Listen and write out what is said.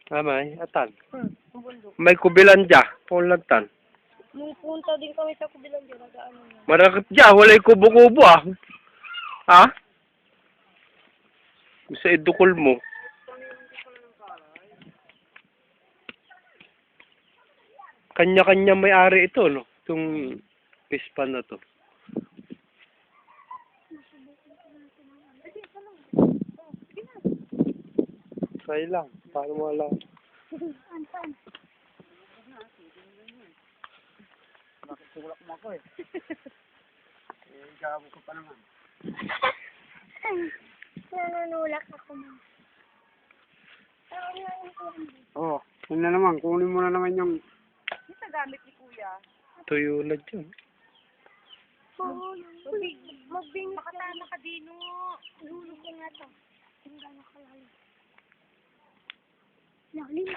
May atan. Ang bundok. May kubilan dya. Pulantan. Nung punta din kami sa kubilang dyan, nag-ano na. Marakit dya. Walay kubo-kubo ah. Ha? Sa idukol mo. Kanya-kanya may-ari ito, no? Itong pispan na to. Try lang. Paano mo alam? Nakitulak mo ako eh. Gabo ko pa naman. Nanunulak ako mo. Oo. Yun na naman. Kunin mo na naman yung... Yung sa gamit ni Kuya. Tuyo na dyan. Magbing makatama ka din, no? Ihulog ko nga to. Tingnan mo ka lalim. Lalim.